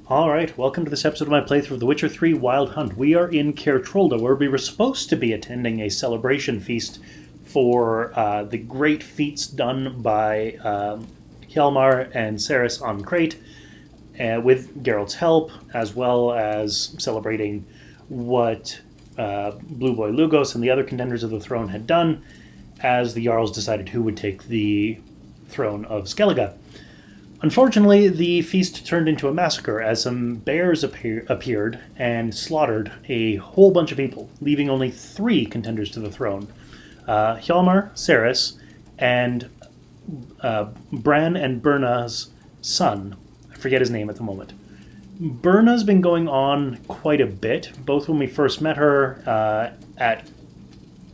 Alright, welcome to this episode of my playthrough of The Witcher 3 Wild Hunt. We are in Cerys, where we were supposed to be attending a celebration feast for the great feats done by Hjalmar and Cerys on Craite, with Geralt's help, as well as celebrating what Blue Boy Lugos and the other contenders of the throne had done, as the Jarls decided who would take the throne of Skellige. Unfortunately, the feast turned into a massacre as some bears appeared and slaughtered a whole bunch of people, leaving only 3 contenders to the throne. Hjalmar, Cerys, and Bran and Birna's son. I forget his name at the moment. Birna's been going on quite a bit, both when we first met her at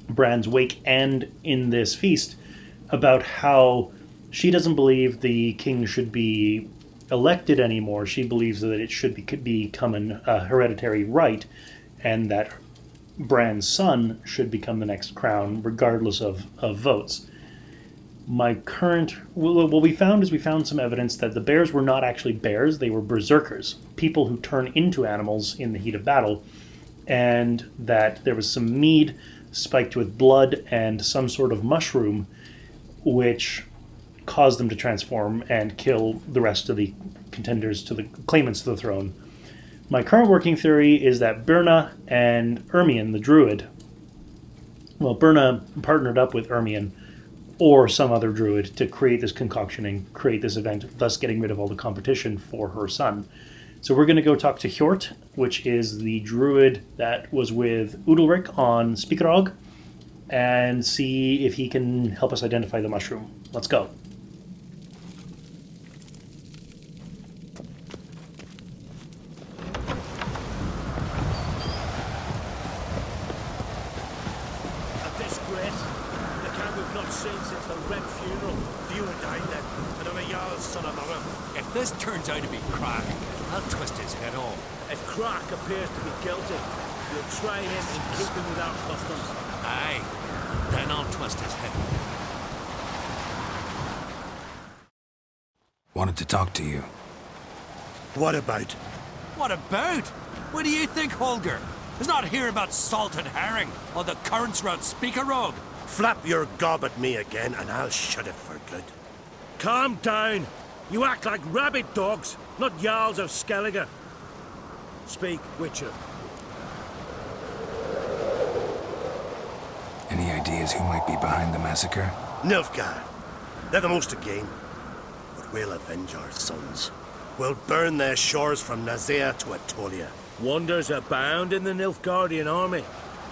Bran's wake and in this feast, about how she doesn't believe the king should be elected anymore. She believes that it should become a hereditary right, and that Bran's son should become the next crown, regardless of votes. What we found some evidence that the bears were not actually bears, they were berserkers, people who turn into animals in the heat of battle, and that there was some mead spiked with blood and some sort of mushroom, which caused them to transform and kill the rest of the contenders to the claimants to the throne. My current working theory is that Birna and Ermion, the druid, Birna partnered up with Ermion or some other druid to create this concoction and create this event, thus getting rid of all the competition for her son. So we're going to go talk to Hjort, which is the druid that was with Udalric on Spikerog, and see if he can help us identify the mushroom. Let's go. If this turns out to be Crach, I'll twist his head off. If Crach appears to be guilty, we'll try him in keeping with our customs. Aye, then I'll twist his head off. Wanted to talk to you. What about? What about? What do you think, Holger? It's not here about salted herring or the currents round Spikerog. Flap your gob at me again and I'll shut it for good. Calm down. You act like rabid dogs, not Jarls of Skellige. Speak, Witcher. Any ideas who might be behind the massacre? Nilfgaard. They're the most to gain. But we'll avenge our sons. We'll burn their shores from Nazea to Atolia. Wonders abound in the Nilfgaardian army.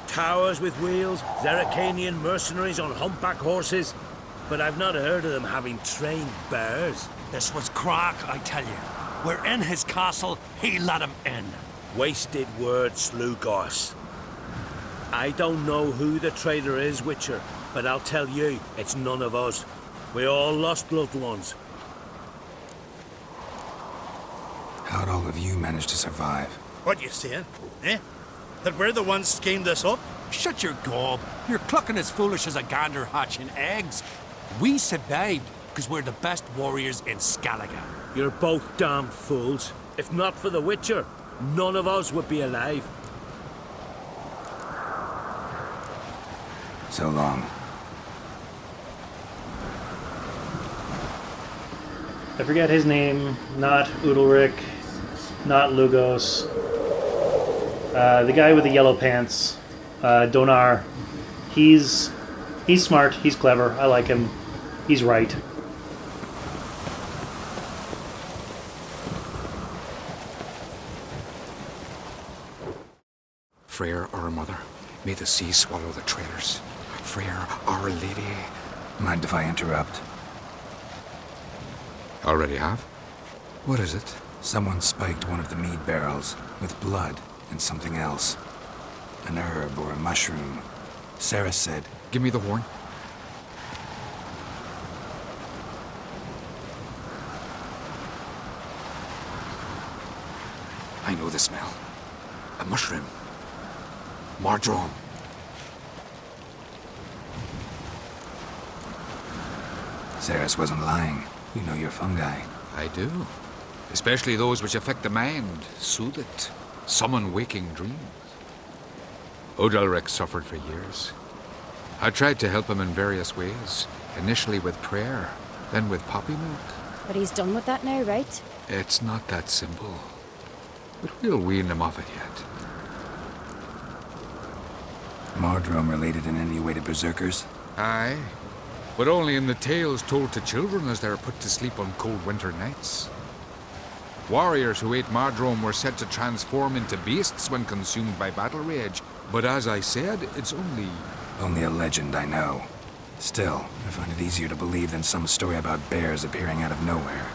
Towers with wheels, Zerrikanian mercenaries on humpback horses. But I've not heard of them having trained bears. This was Crach, I tell you. We're in his castle, he let him in. Wasted words, Lugos. I don't know who the traitor is, Witcher, but I'll tell you, it's none of us. We all lost loved ones. How'd all of you manage to survive? What you saying? Eh? That we're the ones schemed this up? Shut your gob. You're clucking as foolish as a gander hatching eggs. We survived because we're the best warriors in Skellige. You're both damn fools. If not for the Witcher, none of us would be alive. So long. I forget his name. Not Udalric, not Lugos. The guy with the yellow pants, Donar. He's smart, he's clever, I like him. He's right. Freyr, our mother, may the sea swallow the traitors. Freyr, our lady. Mind if I interrupt? Already have? What is it? Someone spiked one of the mead barrels with blood and something else. An herb or a mushroom. Cerys said, Give me the horn. I know the smell. A mushroom. Marjoram. Cerys wasn't lying. You know your fungi. I do. especially those which affect the mind, soothe it, summon waking dreams. Udalric suffered for years. I tried to help him in various ways, initially with prayer, then with poppy milk. But he's done with that now, right? It's not that simple. But we'll wean him off it yet. Mardrome related in any way to berserkers? Aye, but only in the tales told to children as they're put to sleep on cold winter nights. Warriors who ate Mardrome were said to transform into beasts when consumed by battle rage, but as I said, it's only... Only a legend, I know. Still, I find it easier to believe than some story about bears appearing out of nowhere.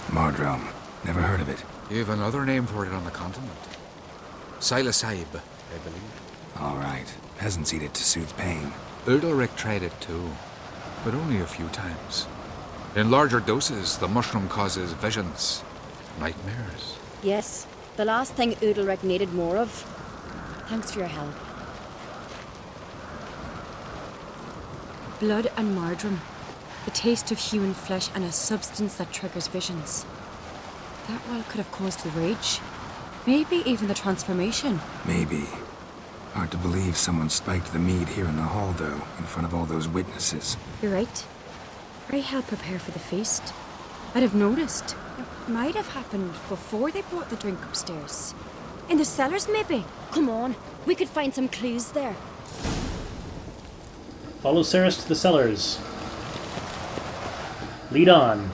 Mardrome. Never heard of it. You've another name for it on the continent. Silasaib, I believe. All right. Peasants eat it to soothe pain. Udalric tried it too, but only a few times. In larger doses, the mushroom causes visions, nightmares. Yes, the last thing Udalric needed more of. Thanks for your help. Blood and Mardrome. The taste of human flesh and a substance that triggers visions. That well could have caused the rage. Maybe even the transformation. Maybe. Hard to believe someone spiked the mead here in the hall, though, in front of all those witnesses. You're right. I helped prepare for the feast. I'd have noticed. It might have happened before they brought the drink upstairs. In the cellars, maybe. Come on, we could find some clues there. Follow Cerys to the cellars. Lead on.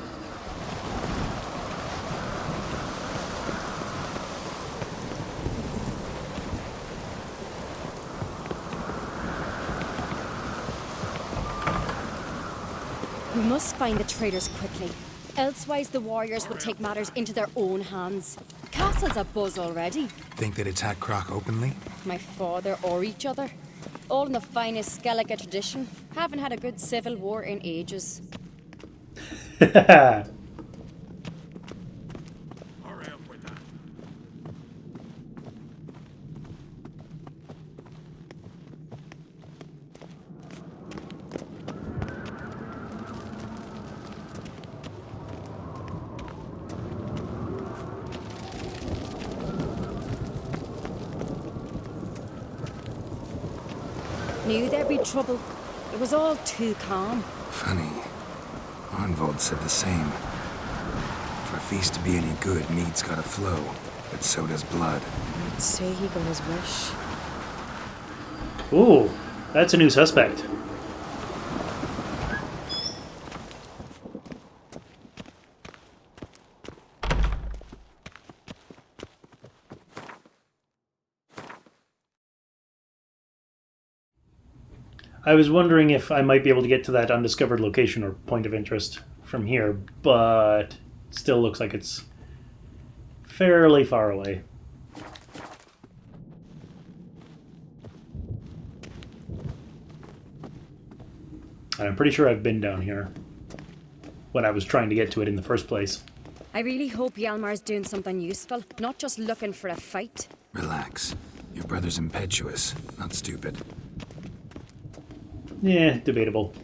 We must find the traitors quickly. Elsewise, the warriors will take matters into their own hands. Castle's abuzz already. Think they'd attack Crach openly? My father or each other. All in the finest Skellige tradition. Haven't had a good civil war in ages. Knew there'd be trouble. It was all too calm. Funny. Arnvold said the same. For a feast to be any good, mead's gotta flow, but so does blood. I'd say he got his wish. Ooh, that's a new suspect. I was wondering if I might be able to get to that undiscovered location or point of interest from here, but still looks like it's fairly far away. And I'm pretty sure I've been down here when I was trying to get to it in the first place. I really hope Hjalmar's doing something useful, not just looking for a fight. Relax. Your brother's impetuous, not stupid. Yeah, debatable.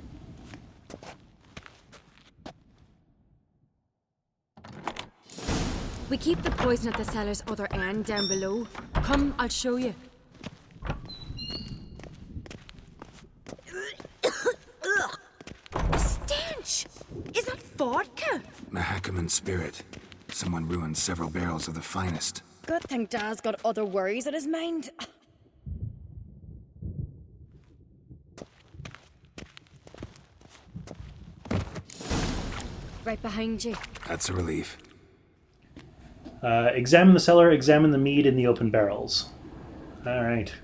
We keep the poison at the cellar's other end down below. Come, I'll show you. Stench! Is that vodka? Mahakaman spirit. Someone ruined several barrels of the finest. Good thing Dad's got other worries on his mind. Right behind you. That's a relief. Examine the cellar, examine the mead in the open barrels. Alright.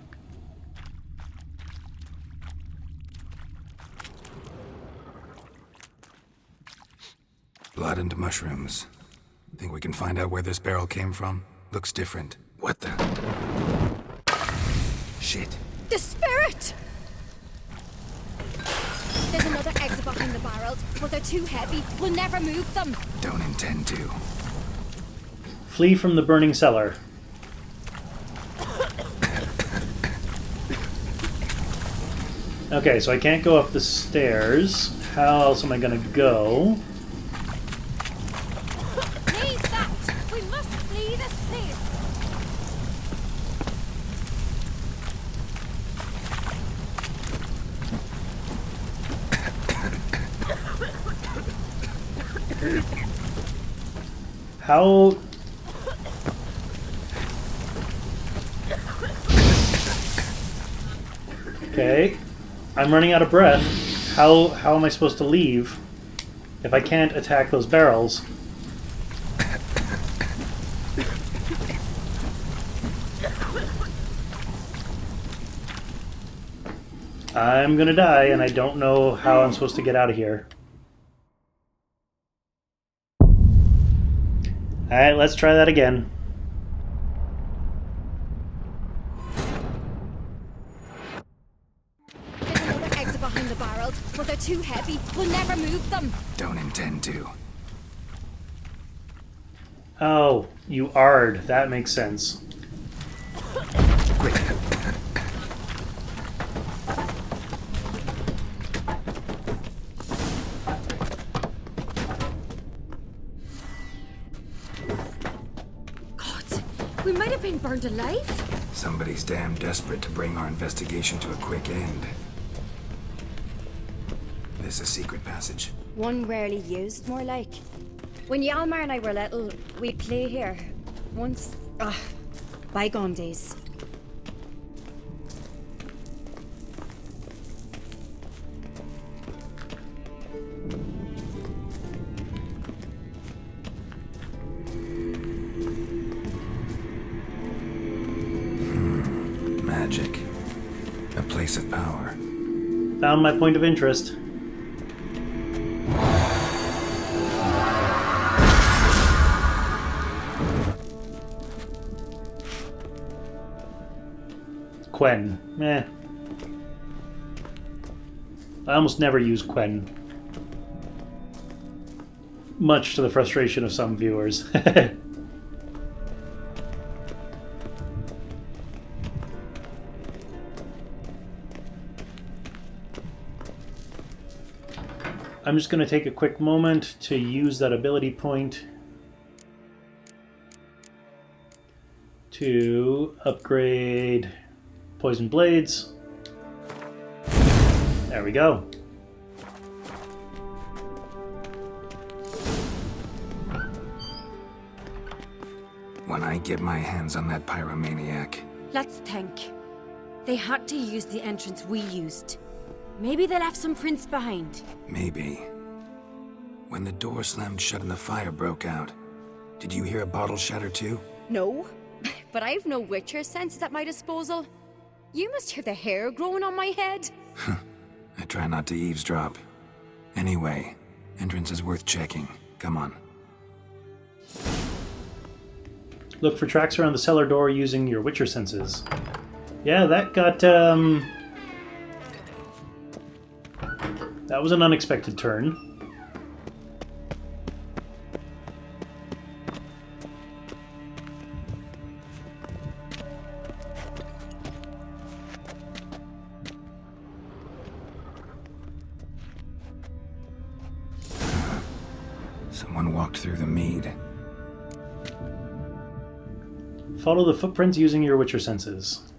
Blood and mushrooms. Think we can find out where this barrel came from? Looks different. What the? Shit. The spirit! There's another exit behind the barrels, but they're too heavy. We'll never move them. Don't intend to. Flee from the burning cellar. Okay, so I can't go up the stairs. How else am I gonna go? How... Okay. I'm running out of breath. How am I supposed to leave if I can't attack those barrels? I'm gonna die, and I don't know how I'm supposed to get out of here. Alright, let's try that again. There's another exit behind the barrels, but they're too heavy. We'll never move them. Don't intend to. Oh, you Ard. That makes sense. Quick. We might have been burned alive. Somebody's damn desperate to bring our investigation to a quick end. This a secret passage? One rarely used, more like. When Hjalmar and I were little, we'd play here. Once... bygone days. Magic. A place of power. Found my point of interest. Quen. Meh. I almost never use Quen. Much to the frustration of some viewers. I'm just going to take a quick moment to use that ability point to upgrade Poison Blades. There we go. When I get my hands on that pyromaniac. Let's think. They had to use the entrance we used. Maybe they left some prints behind. Maybe. When the door slammed shut and the fire broke out, did you hear a bottle shatter too? No, but I've no Witcher senses at my disposal. You must hear the hair growing on my head. I try not to eavesdrop. Anyway, entrance is worth checking. Come on. Look for tracks around the cellar door using your Witcher senses. Yeah, that got, that was an unexpected turn. Someone walked through the mead. Follow the footprints using your Witcher senses.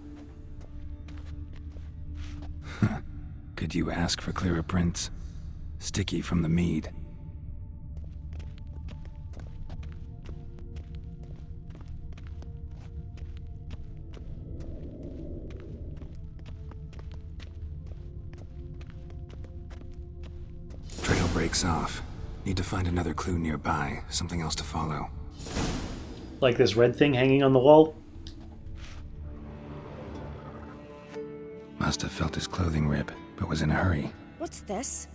Could you ask for clearer prints? Sticky from the mead. Trail breaks off. Need to find another clue nearby, something else to follow. Like this red thing hanging on the wall? Must have felt his clothing rip, but was in a hurry. What's this?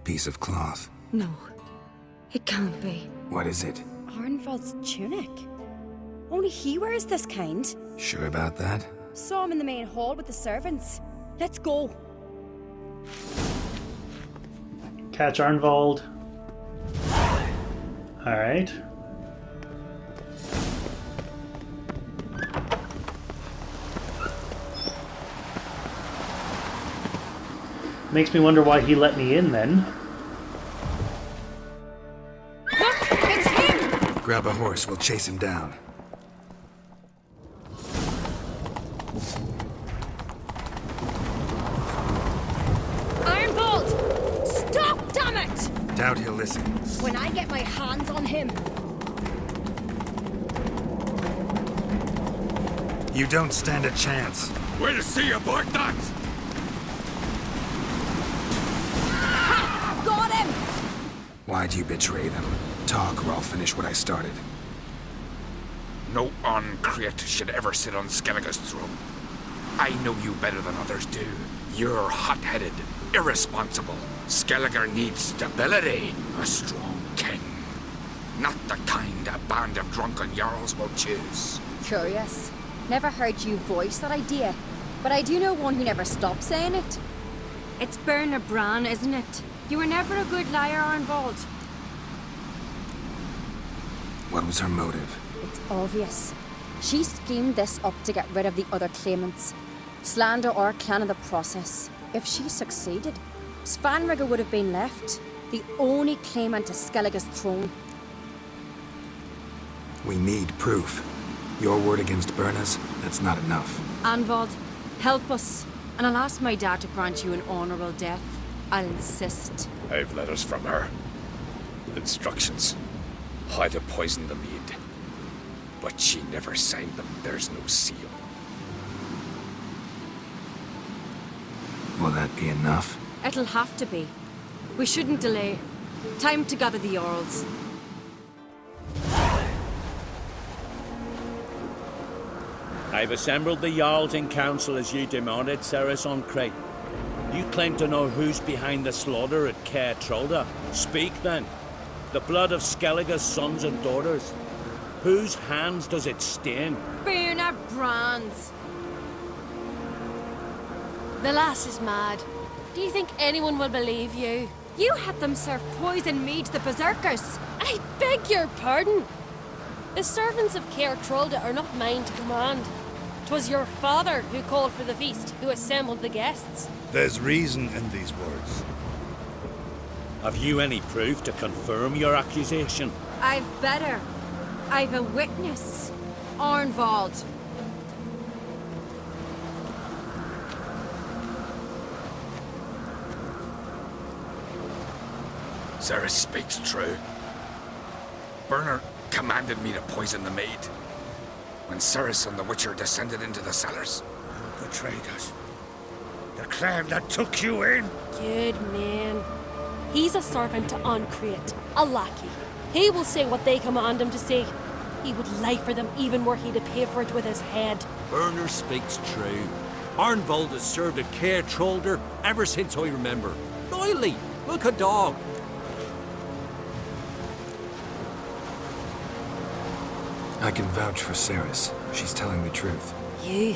Piece of cloth. No. It can't be. What is it? Arnvald's tunic. Only he wears this kind. Sure about that? Saw him in the main hall with the servants. Let's go. Catch Arnvald. Alright. Makes me wonder why he let me in then. Look! It's him! Grab a horse, we'll chase him down. Arnvald! Stop, damn it! Doubt he'll listen. When I get my hands on him. You don't stand a chance. Way to see you, boy, that! Ha! Got him! Why'd you betray them? Talk or I'll finish what I started. No Craite should ever sit on Skellige's throne. I know you better than others do. You're hot-headed, irresponsible. Skellige needs stability. A strong king. Not the kind a band of drunken Jarls will choose. Curious. Never heard you voice that idea. But I do know one who never stopped saying it. It's Berna Bran, isn't it? You were never a good liar, Arnvald. What was her motive? It's obvious. She schemed this up to get rid of the other claimants. Slander our clan in the process. If she succeeded, Svanrigger would have been left, the only claimant to Skellige's throne. We need proof. Your word against Berna's, that's not enough. Arnvald, help us. And I'll ask my dad to grant you an honourable death. I'll insist. I've letters from her. Instructions. How to poison the mead. But she never signed them. There's no seal. Will that be enough? It'll have to be. We shouldn't delay. Time to gather the Jarls. I've assembled the Jarls in council as you demanded, Cerys on Craite. You claim to know who's behind the slaughter at Craite. Speak then. The blood of Skellige's sons and daughters. Whose hands does it stain? Berna Bran's. The lass is mad. Do you think anyone will believe you? You had them serve poison mead to the berserkers. I beg your pardon. The servants of Craite are not mine to command. 'Twas your father who called for the feast, who assembled the guests. There's reason in these words. Have you any proof to confirm your accusation? I've better. I've a witness. Arnvald. Cerys speaks true. Berna commanded me to poison the maid. When Cerys and the Witcher descended into the cellars. You betrayed us. The clan that took you in. Good man. He's a servant to Craite, a lackey. He will say what they command him to say. He would lie for them even were he to pay for it with his head. Berner speaks true. Arnvald has served at Craite ever since I remember. Loyally, like a dog. I can vouch for Cerys. She's telling the truth. You?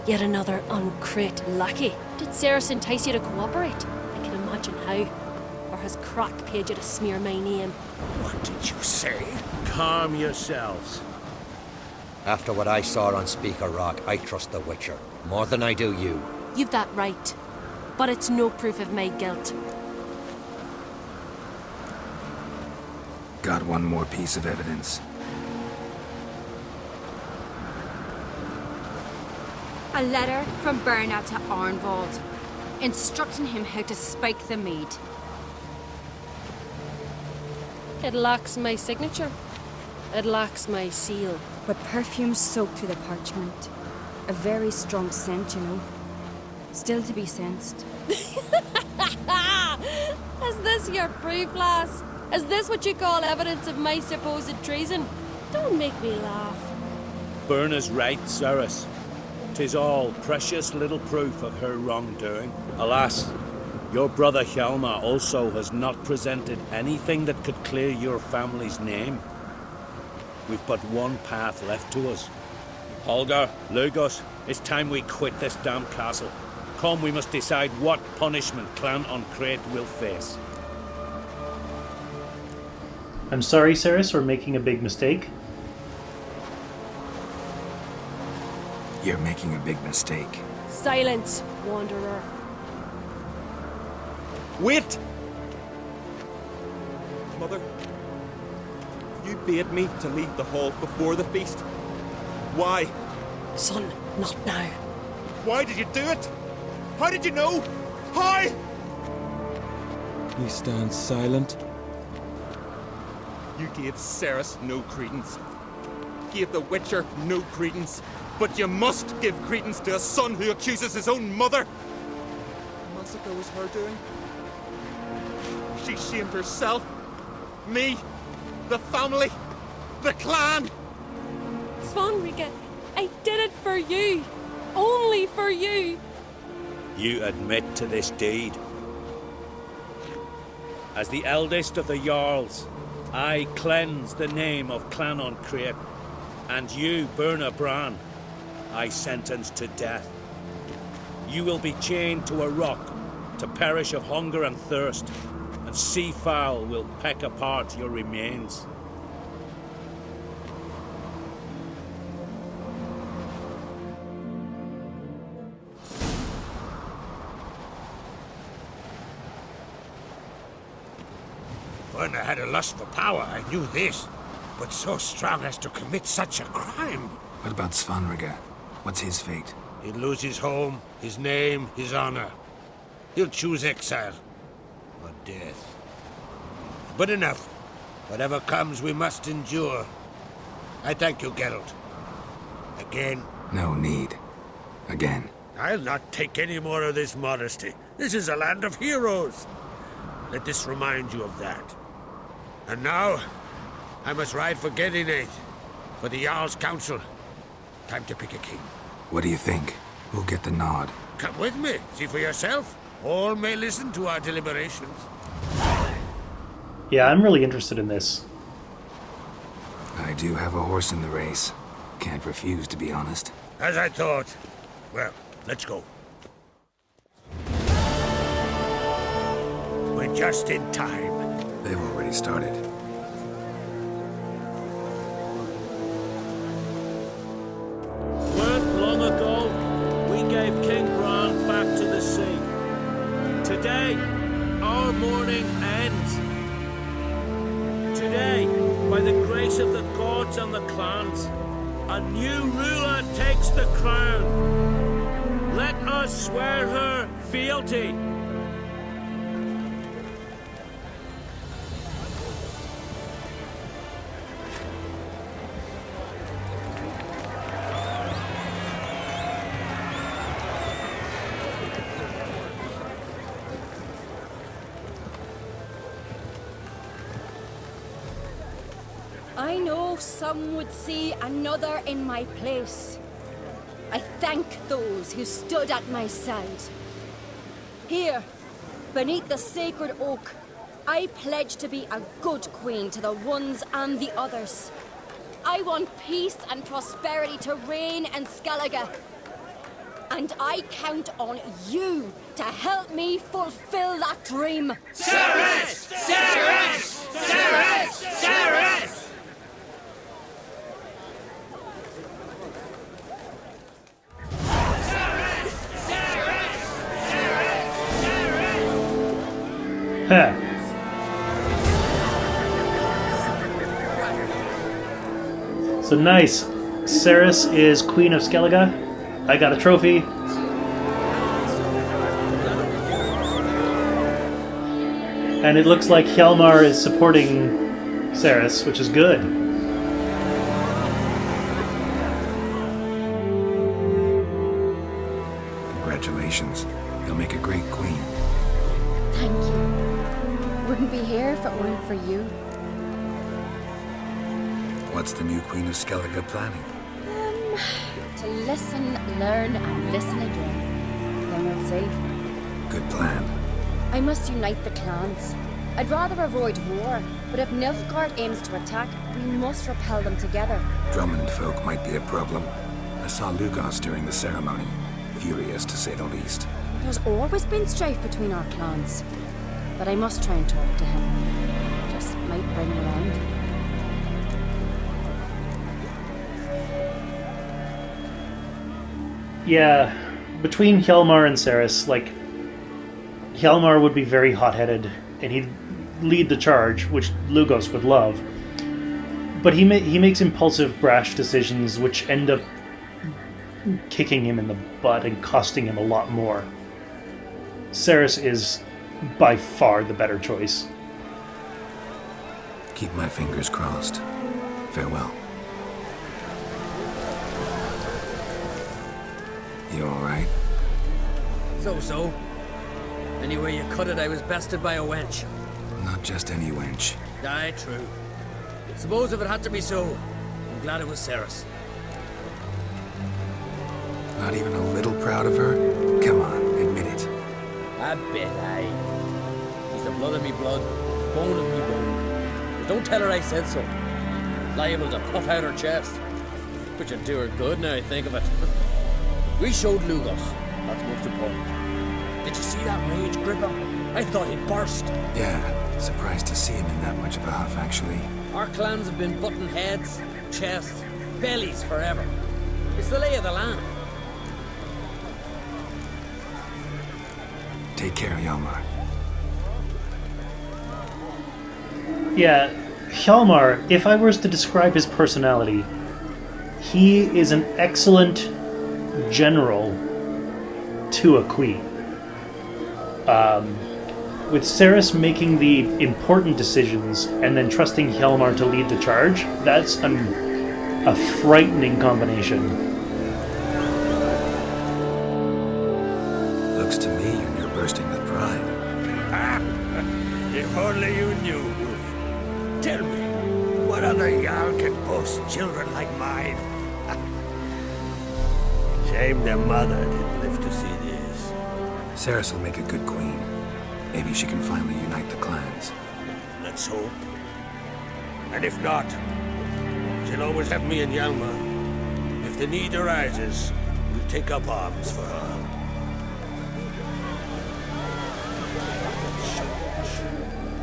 Yet another Craite lackey. Did Cerys entice you to cooperate? I can imagine how. Or has Crach paid you to smear my name? What did you say? Calm yourselves. After what I saw on Speaker Rock, I trust the Witcher. More than I do you. You've that right. But it's no proof of my guilt. Got one more piece of evidence. A letter from Berna to Arnvald, instructing him how to spike the mead. It lacks my signature. It lacks my seal. But perfume soaked through the parchment. A very strong scent, you know. Still to be sensed. Is this your proof, lass? Is this what you call evidence of my supposed treason? Don't make me laugh. Berna's right, Cerys. 'Tis all precious little proof of her wrongdoing. Alas, your brother Hjalmar also has not presented anything that could clear your family's name. We've but one path left to us. Holger, Lugos, it's time we quit this damn castle. Come, we must decide what punishment Clan Craite will face. I'm sorry, Cerys, we're making a big mistake. You're making a big mistake. Silence, wanderer. Wait! Mother, you bade me to leave the hall before the feast. Why? Son, not now. Why did you do it? How did you know? How? He stands silent, You gave Cerys no credence. Gave the Witcher no credence. But you must give credence to a son who accuses his own mother. The massacre was her doing. She shamed herself, me, the family, the clan. Svanrige, I did it for you. Only for you. You admit to this deed. As the eldest of the Jarls, I cleanse the name of Clan on Craite, and you, Burna Bran, I sentence to death. You will be chained to a rock to perish of hunger and thirst, and sea fowl will peck apart your remains. Burna had a lust for power, I knew this. But so strong as to commit such a crime. What about Svanrige? What's his fate? He'll lose his home, his name, his honor. He'll choose exile. Or death. But enough. Whatever comes, we must endure. I thank you, Geralt. Again. No need. Again. I'll not take any more of this modesty. This is a land of heroes. Let this remind you of that. And now, I must ride for Geddyneith, for the Jarl's council. Time to pick a king. What do you think? Who'll get the nod? Come with me, see for yourself. All may listen to our deliberations. Yeah, I'm really interested in this. I do have a horse in the race. Can't refuse, to be honest. As I thought. Well, let's go. We're just in time. They've already started. Weren't long ago, we gave King Bran back to the sea. Today, our mourning ends. Today, by the grace of the gods and the clans, a new ruler takes the crown. Let us swear her fealty. I know some would see another in my place. I thank those who stood at my side. Here, beneath the sacred oak, I pledge to be a good queen to the ones and the others. I want peace and prosperity to reign in Skellige. And I count on you to help me fulfill that dream. Cerys! Cerys! Cerys! Cerys! Huh. So nice. Cerys is Queen of Skellige. I got a trophy. And it looks like Hjalmar is supporting Cerys, which is good. Congratulations. You'll make a great queen. Thank you. Wouldn't be here if it weren't for you. What's the new Queen of Skellige planning? To listen, learn, and listen again. Then we'll see. Good plan. I must unite the clans. I'd rather avoid war, but if Nilfgaard aims to attack, we must repel them together. Drummond folk might be a problem. I saw Lugos during the ceremony. Furious, to say the least. There's always been strife between our clans. But I must try and talk to him. Just might bring him around. Yeah, between Hjalmar and Cerys, like, Hjalmar would be very hot-headed, and he'd lead the charge, which Lugos would love. But he makes impulsive, brash decisions, which end up kicking him in the butt and costing him a lot more. Cerys is by far the better choice. keep my fingers crossed. Farewell. You alright? So. Anyway you cut it, I was bested by a wench. Not just any wench. Aye, true. Suppose if it had to be so, I'm glad it was Cerys. Not even a little proud of her? Come on, admit it. A bit, aye. She's the blood of me blood, bone of me bone. But don't tell her I said so. Liable to puff out her chest. Which would do her good now I think of it. We showed Lugos. That's most important. Did you see that rage grip him? I thought he'd burst. Yeah, surprised to see him in that much of a huff, actually. Our clans have been butting heads, chests, bellies forever. It's the lay of the land. Take care, Hjalmar. Yeah, Hjalmar, if I was to describe his personality, he is an excellent general to a queen. With Cerys making the important decisions and then trusting Hjalmar to lead the charge, that's a frightening combination. Looks to me you're near bursting with pride. If only you knew, Wolf. Tell me, what other Jarl can boast children like mine? Shame their mother didn't live to see this. Cerys will make a good queen. Maybe she can finally unite the clans. Let's hope. And if not, she'll always have me and Hjalmar. If the need arises, we'll take up arms for her.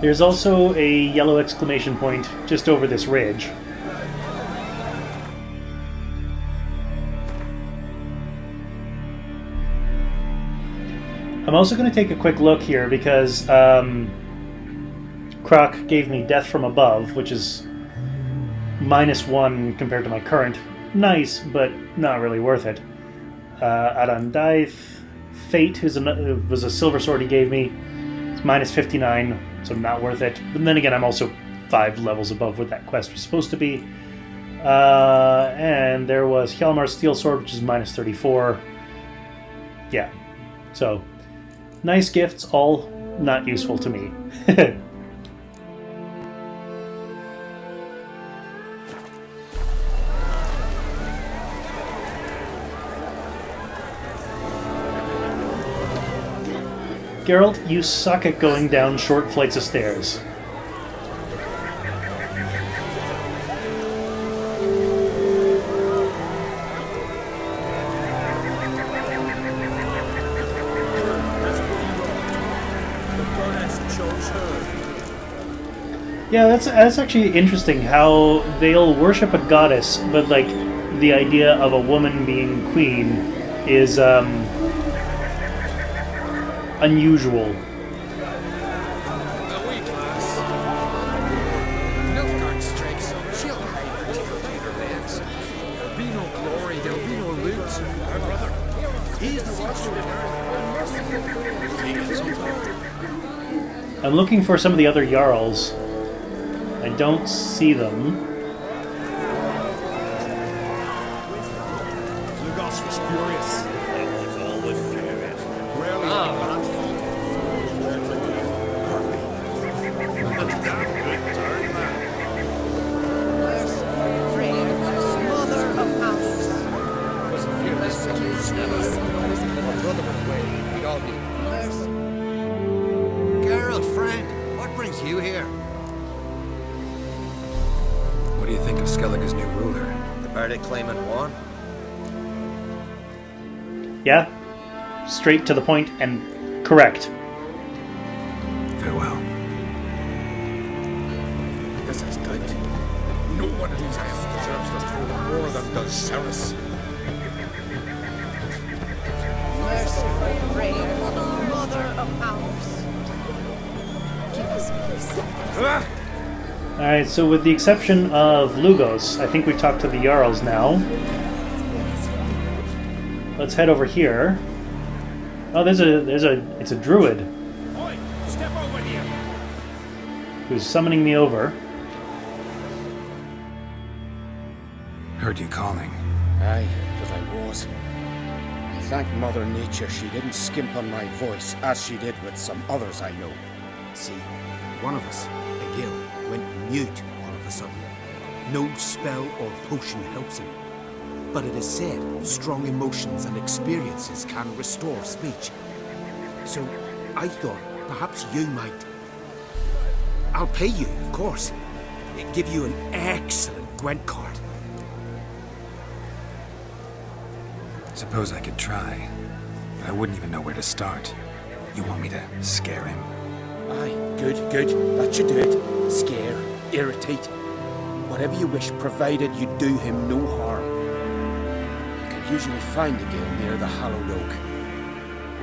There's also a yellow exclamation point just over this ridge. I'm also going to take a quick look here because Crach gave me Death from Above, which is -1 compared to my current. Nice, but not really worth it. Geddyneith, Fate was a silver sword he gave me. It's -59, so not worth it. But then again, I'm also 5 levels above what that quest was supposed to be. And there was Hjalmar's Steel Sword, which is -34. Yeah, so nice gifts, all not useful to me. Geralt, you suck at going down short flights of stairs. Yeah, that's actually interesting how they'll worship a goddess, but like the idea of a woman being queen is unusual. I'm looking for some of the other Jarls. I don't see them. Lugos was furious. It was always furious. Geralt, friend, what brings you here? What do you think of Skellige's new ruler? The verdict claimant won? Yeah, straight to the point and correct. Farewell. This is good. No one in these isles deserves the throne more than does Cerys. Merciful prayer, mother of ours. Give us peace. Alright, so with the exception of Lugos, I think we talked to the Jarls now. Let's head over here. Oh, it's a druid Oi, step over here. who's summoning me over. Heard you calling. Aye, because I was. I thank Mother Nature she didn't skimp on my voice, as she did with some others I know. See, one of us, a gill, went mute all of a sudden. No spell or potion helps him. But it is said strong emotions and experiences can restore speech. So I thought perhaps you might... I'll pay you, of course. Give you an excellent Gwent card. Suppose I could try, but I wouldn't even know where to start. You want me to scare him? Aye, good. That should do it. Scare, irritate. Whatever you wish, provided you do him no harm. You can usually find a gill near the hallowed oak.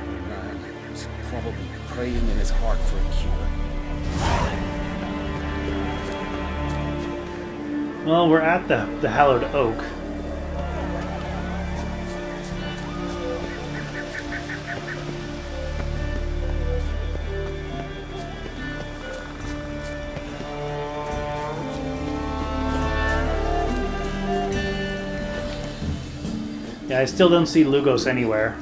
The man is probably praying in his heart for a cure. Well, we're at the hallowed oak. Yeah, I still don't see Lugos anywhere.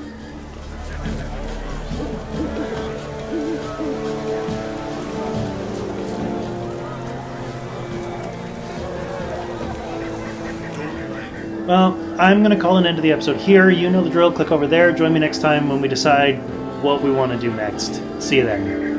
Well, I'm going to call an end to the episode here. You know the drill. Click over there. Join me next time when we decide what we want to do next. See you there.